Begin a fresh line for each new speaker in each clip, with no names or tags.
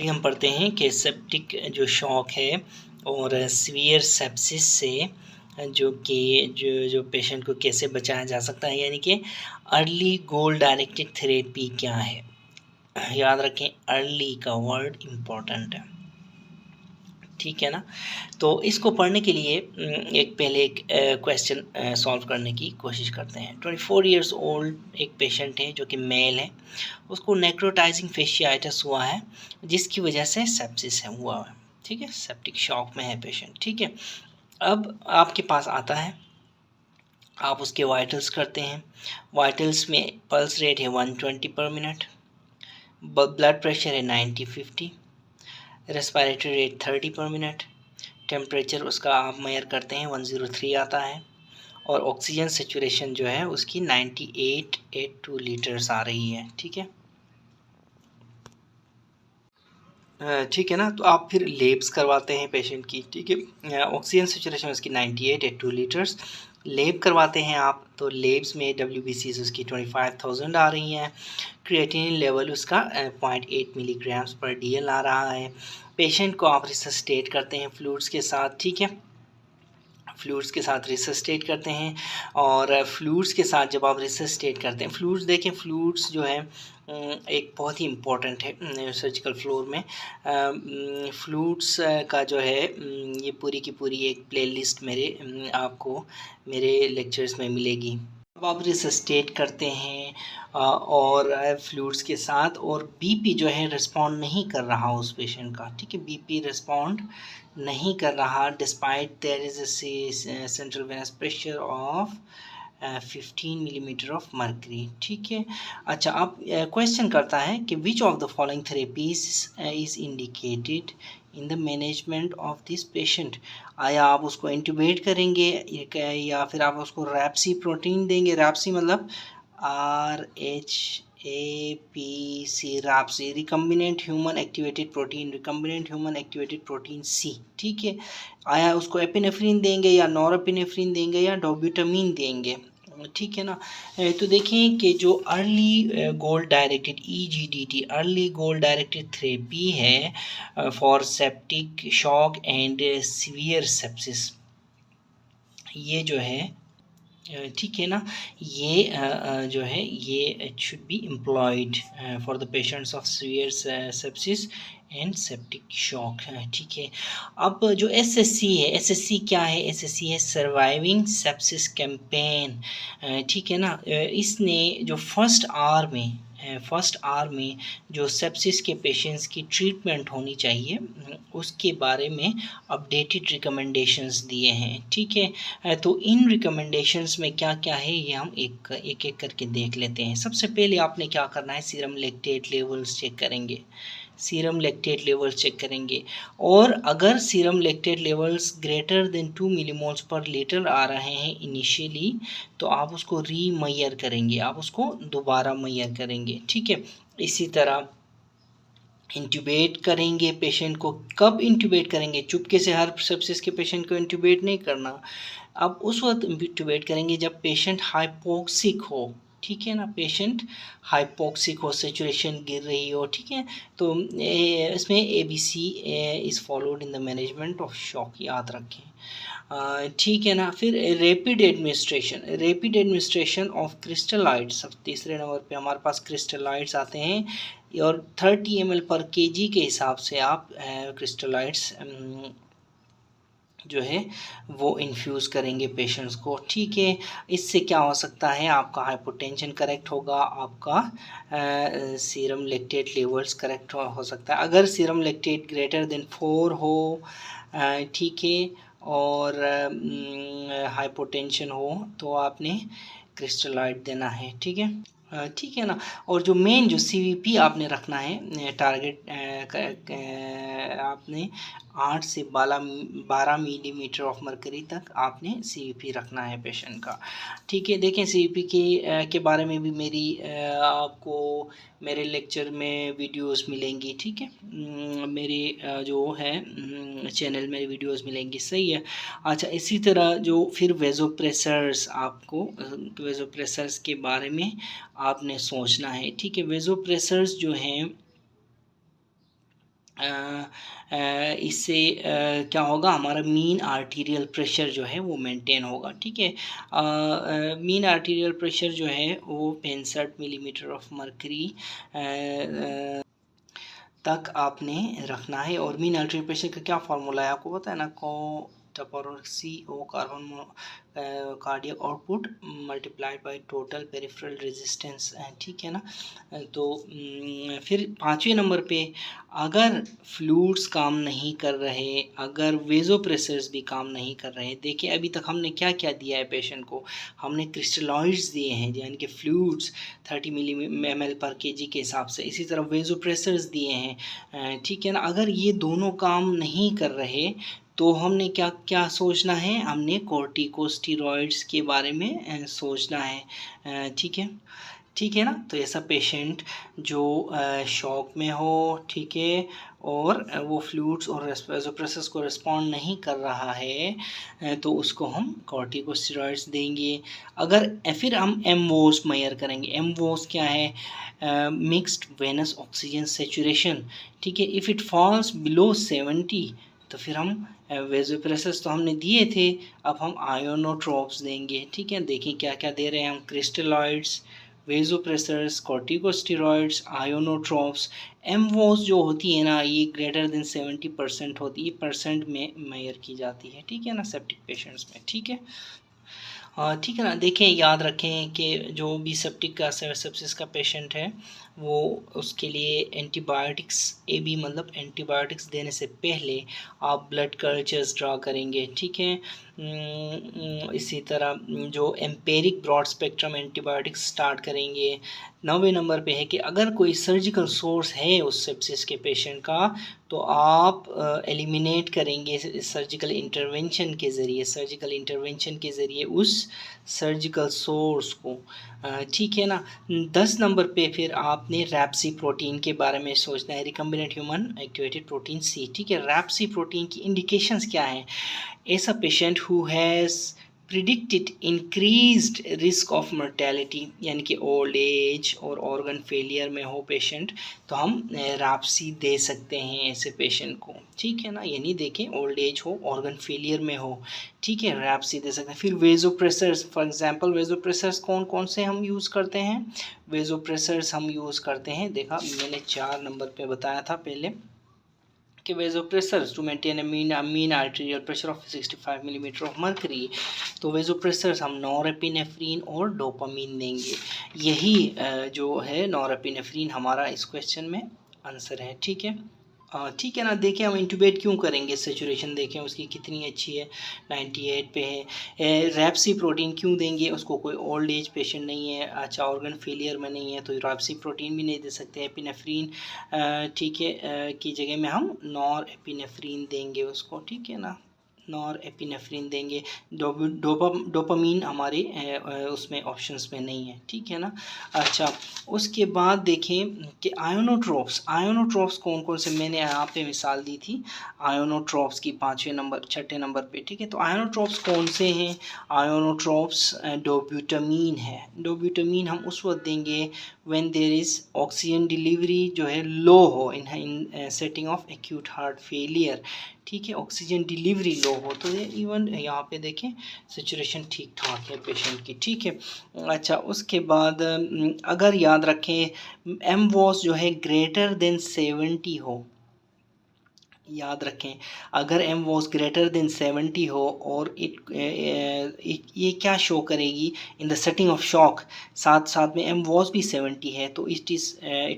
अभी हम पढ़ते हैं कि सेप्टिक जो शॉक है और सीवियर सेप्सिस से जो पेशेंट को कैसे बचाया जा सकता है, यानी कि अर्ली गोल डायरेक्टेड थेरेपी क्या है। याद रखें, अर्ली का वर्ड इम्पोर्टेंट है, ठीक है ना। तो इसको पढ़ने के लिए पहले एक क्वेश्चन सॉल्व करने की कोशिश करते हैं। 24 इयर्स ओल्ड एक पेशेंट है जो कि मेल है, उसको नेक्रोटाइजिंग फेशियाइटिस हुआ है जिसकी वजह से सेप्सिस है हुआ है, ठीक है। सेप्टिक शॉक में है पेशेंट, ठीक है। अब आपके पास आता है, आप उसके वाइटल्स करते हैं। वाइटल्स में पल्स रेट है 120 पर मिनट, ब्लड प्रेशर है 90/50, रेस्पिरेटरी रेट 30 पर मिनट, टेम्परेचर उसका आप मेजर करते हैं 103 आता है, और ऑक्सीजन सेचुरेशन जो है उसकी 98.82 लीटर्स आ रही है, ठीक है। ठीक है ना। तो आप फिर लेब्स करवाते हैं पेशेंट की, ठीक है। ऑक्सीजन सेचुरेशन उसकी 98.82 लीटर्स, लेब करवाते हैं आप, तो लेब्स में WBCs उसकी 25,000 आ रही हैं। क्रिएटिनिन लेवल उसका 0.8 मिलीग्राम्स पर DL आ रहा है। पेशेंट को आप रिसस्टेट करते हैं फ्लूइड्स के साथ, ठीक है। फ्लूइड्स के साथ रिसस्टेट करते हैं, और फ्लूइड्स के साथ जब आप रिसस्टेट करते हैं, फ्लूइड्स देखें, फ्लूइड्स जो है एक बहुत ही इम्पोर्टेंट है सर्जिकल फ्लोर में। फ्लूइड्स का जो है ये पूरी की पूरी एक प्लेलिस्ट आपको मेरे लेक्चर्स में मिलेगी। अब आप रिसस्टेट करते हैं और फ्लूइड्स के साथ, और बीपी जो है रिस्पॉन्ड नहीं कर रहा उस पेशेंट का, ठीक है। बीपी रिस्पॉन्ड नहीं कर रहा despite there is a central venous pressure of 15 millimetre of mercury, ठीक है। अच्छा, अब क्वेश्चन करता है कि which of the following therapies is indicated in the management of this patient. आया आप उसको इंट्यूबेट करेंगे या फिर आप उसको रैप्सी प्रोटीन देंगे। रैप्सी मतलब RHAPC, रैप्सी, recombinant human activated protein, recombinant human activated protein C, ठीक है। आया उसको एपिनेफ्रिन देंगे या नॉरएपिनेफ्रिन देंगे या डोब्यूटामीन देंगे, ठीक है ना। तो देखें कि जो early goal directed EGDT, early goal directed therapy है for septic shock and severe sepsis, ये जो है ठीक है ना, ये जो है ये should be employed for the patients of severe sepsis and septic shock, ठीक है। अब जो SSC है, SSC क्या है? SSC है सर्वाइविंग सेप्सिस कैंपेन, ठीक है ना। इसने जो फर्स्ट आवर में जो सेप्सिस के पेशेंट्स की ट्रीटमेंट होनी चाहिए उसके बारे में अपडेटेड रिकमेंडेशंस दिए हैं, ठीक है। तो इन रिकमेंडेशंस में क्या क्या है ये हम एक एक करके देख लेते हैं। सबसे पहले आपने क्या करना है, सीरम लैक्टेट लेवल्स चेक करेंगे, सीरम लैक्टेट लेवल्स चेक करेंगे, और अगर serum lactate levels greater than 2 millimoles पर लीटर आ रहे हैं इनिशियली, तो आप उसको रीमैयर करेंगे, आप उसको दोबारा मैयर करेंगे, ठीक है। इसी तरह इंट्यूबेट करेंगे पेशेंट को। कब इंट्यूबेट करेंगे? चुपके से हर सेप्सिस के पेशेंट को इंट्यूबेट नहीं करना। अब उस वक्त इंट्यूबेट करेंगे जब पेशेंट हाइपोक्सिक हो, ठीक है ना, पेशेंट हाइपोक्सिक हो, सेचुरेशन गिर रही हो, ठीक है। तो इसमें ABC is followed in the management of shock, याद रखें, ठीक है ना। फिर रैपिड एडमिनिस्ट्रेशन ऑफ क्रिस्टलाइड्स, अब तीसरे नंबर पे हमारे पास क्रिस्टलाइड्स आते हैं, और 30 ml पर kg के हिसाब से आप क्रिस्टलाइड्स जो है वो इन्फ्यूज़ करेंगे पेशेंट्स को, ठीक है। इससे क्या हो सकता है, आपका हाइपोटेंशन करेक्ट होगा, आपका सीरम लैक्टेट लेवल्स करेक्ट हो सकता है। अगर सीरम लैक्टेट ग्रेटर देन 4 हो, ठीक है, और हाइपोटेंशन हो, तो आपने क्रिस्टलाइड देना है, ठीक है, ठीक है ना। और जो मेन जो CVP आपने रखना है टारगेट, आपने 8 से 12 मिलीमीटर ऑफ मरकरी तक आपने CVP रखना है पेशेंट का, ठीक है। देखें CVP के बारे में भी मेरी आपको मेरे लेक्चर में वीडियोस मिलेंगी, ठीक है। मेरे जो है चैनल में वीडियोस मिलेंगी, सही है। अच्छा, इसी तरह जो फिर वेजोप्रेसर्स, आपको वेजोप्रेसर्स के बारे में आपने सोचना है, ठीक है। वेजोप्रेसर्स जो हैं इससे क्या होगा, हमारा मीन आर्टीरियल प्रेशर जो है वो मेंटेन होगा। ठीक है, मीन आर्टीरियल प्रेशर जो है वो 65 मिलीमीटर ऑफ मर्करी तक आपने रखना है। और मीन आर्टीरियल प्रेशर का क्या फार्मूला है आपको पता है ना, CO carbon cardiac output multiplied by total peripheral resistance. ठीक है ना। तो फिर 5वें नंबर पे, अगर फ्लूइड्स काम नहीं कर रहे, अगर वेजोप्रेसर्स भी काम नहीं कर रहे, देखिए अभी तक हमने क्या क्या दिया है पेशेंट को, हमने क्रिस्टलॉइड्स दिए हैं यानी कि फ्लूइड्स 30 ml पर kg के हिसाब से, इसी तरह वेजोप्रेसर्स दिए हैं। ठीक है ना। अगर ये दोनों काम नहीं कर रहे तो हमने क्या क्या सोचना है, हमने कॉर्टिकोस्टेरॉइड्स के बारे में सोचना है। ठीक है, ठीक है ना। तो ऐसा पेशेंट जो शॉक में हो, ठीक है, और वो फ्लूइड्स और वेसोप्रेसर्स को रिस्पॉन्ड नहीं कर रहा है, तो उसको हम कॉर्टिकोस्टेरॉइड्स देंगे। अगर फिर हम एमवोस मेजर करेंगे। एमवोस क्या है, मिक्स्ड वेनस ऑक्सीजन सेचुरेशन। ठीक है, इफ़ इट फॉल्स बिलो 70 तो फिर हम वेसोप्रेसर्स तो हमने दिए थे, अब हम आयोनोट्रोप्स देंगे। ठीक है, देखें क्या क्या दे रहे हैं हम, क्रिस्टलॉइड्स, वेसोप्रेसर्स, कॉर्टिकोस्टेरॉइड्स, आयोनोट्रोप्स। एमवोस जो होती है ना, ये ग्रेटर देन 70% होती है, ये परसेंट में मेजर की जाती है। ठीक है ना, सेप्टिक पेशेंट्स में। ठीक है, ठीक है ना। देखें, याद रखें कि जो भी सेप्टिक का सेप्सिस का पेशेंट है वो, उसके लिए एंटीबायोटिक्स AB मतलब एंटीबायोटिक्स देने से पहले आप ब्लड कल्चर्स ड्रा करेंगे। ठीक है, इसी तरह जो empiric broad spectrum antibiotics start करेंगे। 9वें नंबर पे है कि अगर कोई सर्जिकल सोर्स है उस सेप्सिस के पेशेंट का तो आप एलिमिनेट करेंगे सर्जिकल इंटरवेंशन के ज़रिए उस सर्जिकल सोर्स को। ठीक है ना। 10 नंबर पे फिर आपने रैप्सी प्रोटीन के बारे में सोचना है, recombinant human activated protein C। ठीक है, रैप्सी प्रोटीन की इंडिकेशंस क्या हैं, ऐसा patient who has predicted increased risk of mortality यानी कि ओल्ड एज और ऑर्गन फेलियर में हो पेशेंट, तो हम रैप्सी दे सकते हैं ऐसे पेशेंट को। ठीक है ना, यानी देखें ओल्ड एज हो, ऑर्गन फेलियर में हो, ठीक है, रैप्सी दे सकते हैं। फिर वेजोप्रेसर्स, फॉर एग्जांपल वेजोप्रेसर्स कौन कौन से हम यूज़ करते हैं, वेजोप्रेसर्स हम यूज़ करते हैं, देखा मैंने 4 नंबर पे बताया था पहले कि vasopressors to maintain mean arterial pressure of 65 millimetre of mercury, तो वेजोप्रेसर्स हम नॉरएपिनेफ्रिन और डोपामीन देंगे। यही जो है नॉरएपिनेफ्रिन हमारा इस क्वेश्चन में आंसर है। ठीक है, ठीक है ना। देखें हम इंटूबेट क्यों करेंगे, सेचुरेशन देखें उसकी कितनी अच्छी है, 98 पे है। रैप्सी प्रोटीन क्यों देंगे, उसको कोई ओल्ड एज पेशेंट नहीं है, अच्छा ऑर्गन फेलियर में नहीं है, तो रैप्सी प्रोटीन भी नहीं दे सकते। एपिनेफ्रीन ठीक है की जगह में हम नॉर एपिनेफ्रीन देंगे उसको। ठीक है ना, नॉर एपिनेफ्रीन देंगे। डोपामीन हमारे उसमें ऑप्शंस में नहीं है। ठीक है ना। अच्छा, उसके बाद देखें कि आयोनोट्रोप्स कौन कौन से, मैंने यहाँ पे मिसाल दी थी आयोनोट्रोप्स की 6ठे नंबर पे। ठीक है, तो आयोनोट्रोप्स कौन से हैं, आयोनोट्रोप्स डोब्यूटामीन है। डोब्यूटामीन हम उस वक्त देंगे when there is oxygen delivery जो है लो हो in setting of acute heart failure. ठीक है, ऑक्सीजन डिलीवरी लो हो तो ये इवन यहाँ पे देखें सिचुएशन ठीक ठाक है पेशेंट की। ठीक है, अच्छा उसके बाद अगर याद रखें एमवॉस जो है ग्रेटर देन 70 हो, याद रखें अगर एम वॉज ग्रेटर देन 70 हो और ये क्या शो करेगी in the setting of shock, साथ साथ में एम वॉज भी 70 है तो इट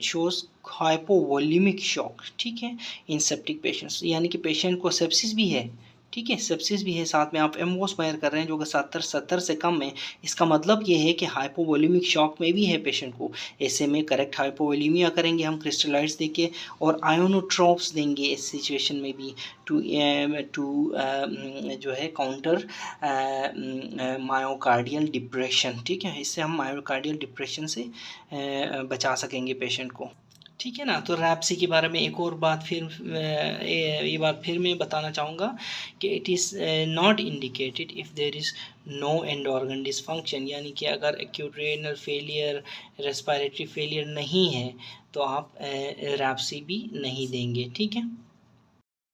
शोज हाइपोवॉल्यूमिक शॉक। ठीक है, इन सेप्टिक पेशेंट्स, यानी कि पेशेंट को सेप्सिस भी है। ठीक है, सेप्सिस भी है, साथ में आप एमवॉस मेजर कर रहे हैं जो कि 70 से कम है, इसका मतलब ये है कि हाइपोवॉल्यूमिक शॉक में भी है पेशेंट को। ऐसे में करेक्ट हाइपोवॉल्यूमिया करेंगे हम क्रिस्टलाइड्स देके और आयोनोट्रोप्स देंगे इस सिचुएशन में भी टू जो है काउंटर मायोकार्डियल डिप्रेशन। ठीक है, इससे हम मायोकार्डियल डिप्रेशन से बचा सकेंगे पेशेंट को। ठीक है ना। तो रैप्सी के बारे में एक और बात फिर ये बात फिर मैं बताना चाहूँगा कि it is not indicated if there is no end organ dysfunction, यानी कि अगर acute renal failure, respiratory failure नहीं है तो आप रैप्सी भी नहीं देंगे। ठीक है।